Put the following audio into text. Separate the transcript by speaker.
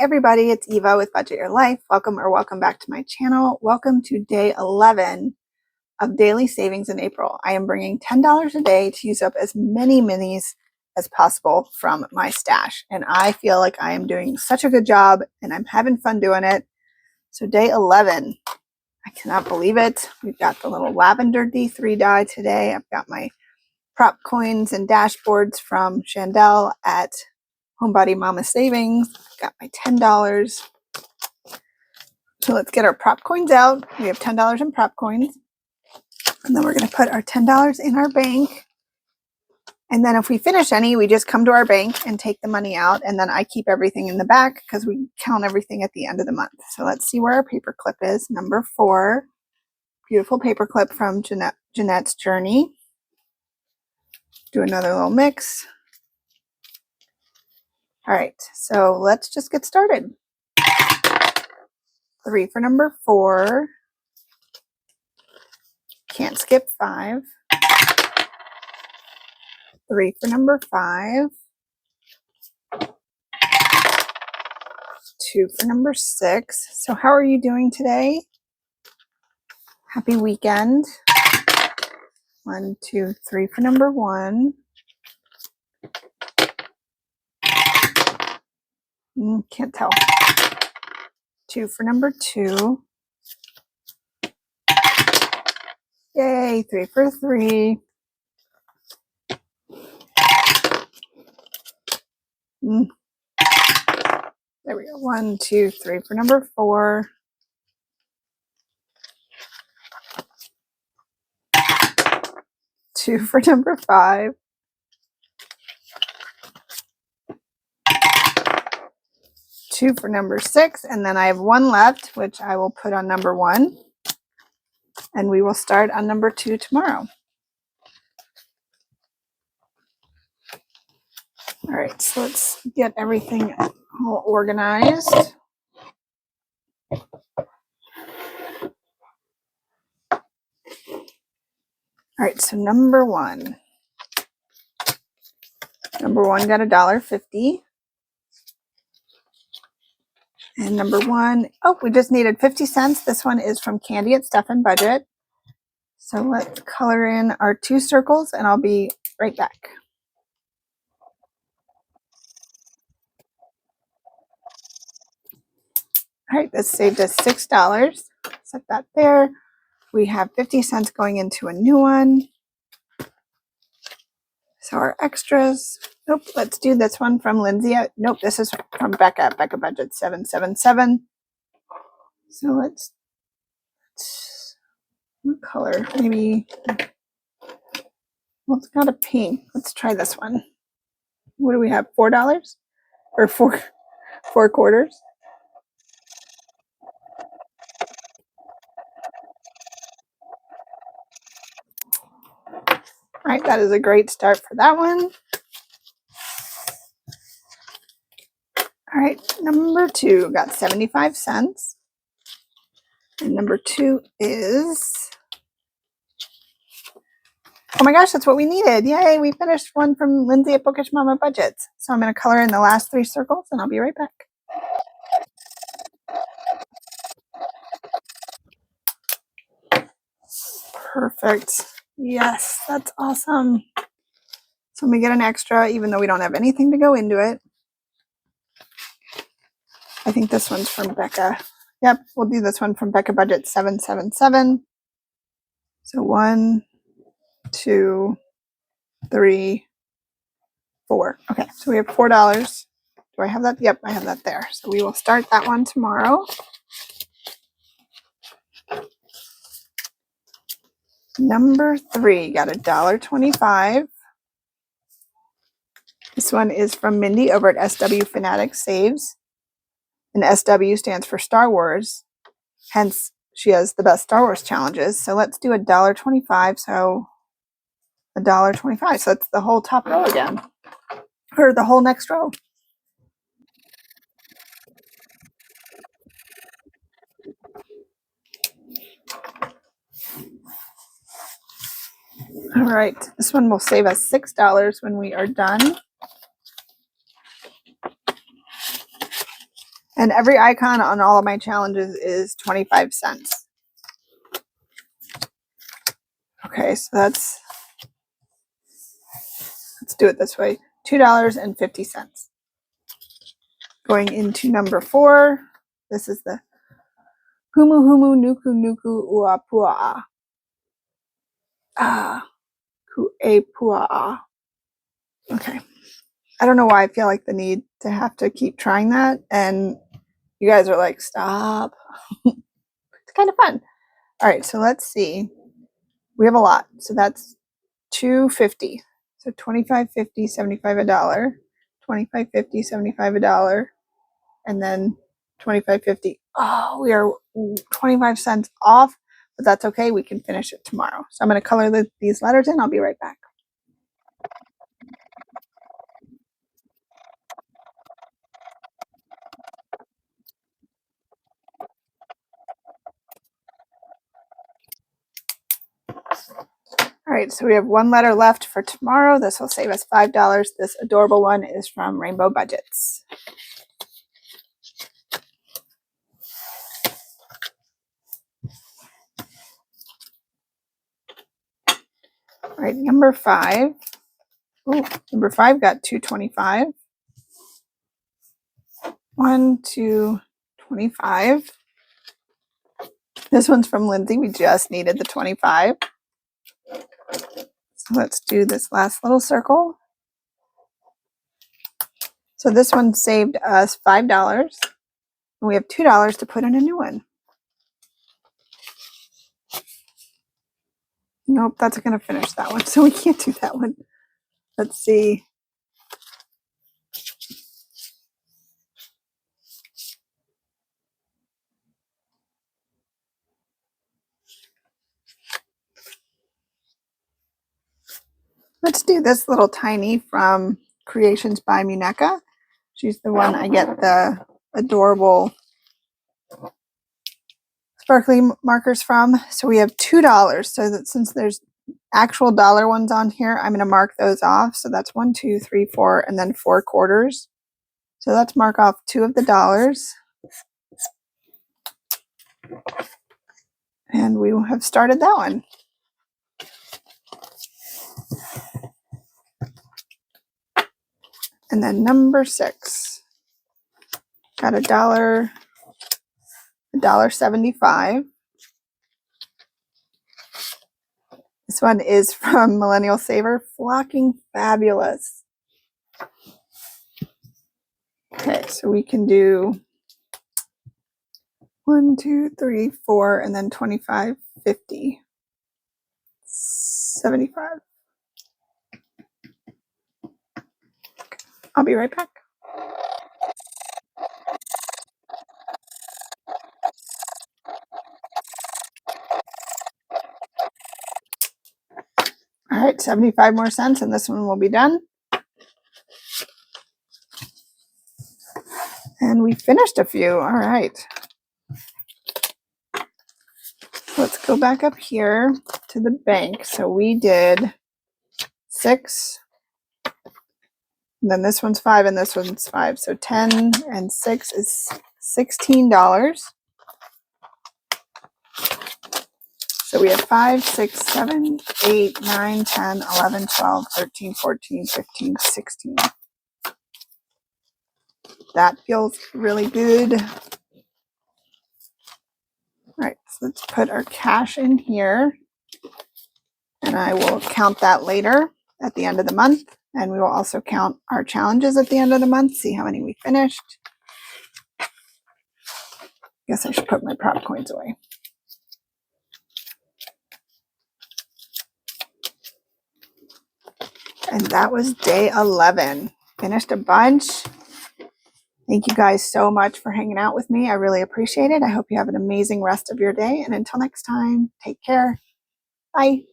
Speaker 1: everybody, it's Eva with Budget Your Life. Welcome back to my channel. Welcome to day 11 of daily savings in April. I am bringing $10 a day to use up as many minis as possible from my stash. And I feel like I am doing such a good job and I'm having fun doing it. So day 11, I cannot believe it. We've got the little lavender D3 die today. I've got my prop coins and dashboards from Chandel at Homebody Mama Savings. Got my $10. So let's get our prop coins out. We have $10 in prop coins. And then we're going to put our $10 in our bank. And then if we finish any, we just come to our bank and take the money out. And then I keep everything in the back because we count everything at the end of the month. So let's see where our paperclip is. Number 4. Beautiful paperclip from Jeanette's Journey. Do another little mix. All right, so let's just get started. 3 for number 4. Can't skip 5. 3 for number 5. 2 for number 6. So how are you doing today? Happy weekend. 1, 2, 3 for number 1. Can't tell. 2 for number 2. Yay, 3 for 3. There we go. 1, 2, 3 for number 4. 2 for number 5. 2 for number 6, and then I have 1 left, which I will put on number 1, and we will start on number 2 tomorrow. All right, so let's get everything all organized. All right, so number 1. Number 1 got $1.50. And number 1, oh, we just needed 50 cents. This one is from Candy at Stuff and Budget. So let's color in our 2 circles and I'll be right back. All right, this saved us $6. Set that there. We have 50 cents going into a new one. So our extras. Nope, let's do this one from Lindsay. Nope, this is from Becca. Becca Budget 777. So let's what color? Maybe. Well, it's got a pink. Let's try this one. What do we have? $4 or 4 quarters? All right, that is a great start for that one. All right, number 2 got 75 cents. And number 2 is, oh my gosh, that's what we needed. Yay, we finished one from Lindsay at Bookish Mama Budgets. So I'm going to color in the last 3 circles and I'll be right back. Perfect. Yes, that's awesome. So we get an extra, even though we don't have anything to go into it. I think this one's from Becca. Yep, we'll do this one from Becca Budget 777. So 1, 2, 3, 4. Okay, so we have $4. Do I have that? Yep, I have that there. So we will start that one tomorrow. Number 3 got $1.25. This one is from Mindy over at SW Fanatic Saves. And SW stands for Star Wars. Hence, she has the best Star Wars challenges. So let's do $1.25. So $1.25. So that's the whole top row again. Or the whole next row. All right, this one will save us $6 when we are done. And every icon on all of my challenges is 25 cents. Okay, so let's do it this way. $2.50. Going into number 4. This is the Humu Humu Nuku Nuku Ua Pua. Ku E Pua. Okay. I don't know why I feel like the need to have to keep trying that. And you guys are like, stop. It's kind of fun. All right, so let's see. We have a lot. So that's $2.50. So $25.50, $75 $1, $25.50, $75 $1, and then $25.50. Oh, we are 25 cents off, but that's okay. We can finish it tomorrow. So I'm going to color these letters in. I'll be right back. All right, so we have one letter left for tomorrow. This will save us $5. This adorable one is from Rainbow Budgets. All right, number 5. Ooh, number 5 got $2.25. 1, 2, 25. This one's from Lindsay. We just needed the 25. So let's do this last little circle. So this one saved us $5. And we have $2 to put in a new one. Nope, that's going to finish that one. So we can't do that one. Let's see. Let's do this little tiny from Creationsbymuneca. She's the one I get the adorable sparkly markers from. So we have $2. So that since there's actual dollar ones on here, I'm going to mark those off. So that's 1, 2, 3, 4, and then 4 quarters. So let's mark off 2 of the dollars. And we have started that one. And then number 6. Got $1.75. This one is from Millennial Saver, Flocking Fabulous. Okay, so we can do 1, 2, 3, 4, and then 25, 50, 75. I'll be right back. All right, 75 more cents, and this one will be done. And we finished a few. All right. Let's go back up here to the bank. So we did 6, and then this one's 5, and this one's 5. So 10 and 6 is $16. So we have 5, 6, 7, 8, 9, 10, 11, 12, 13, 14, 15, 16. That feels really good. All right, so let's put our cash in here. And I will count that later at the end of the month. And we will also count our challenges at the end of the month, see how many we finished. Guess I should put my prop coins away. And that was day 11. Finished a bunch. Thank you guys so much for hanging out with me. I really appreciate it. I hope you have an amazing rest of your day. And until next time, take care. Bye.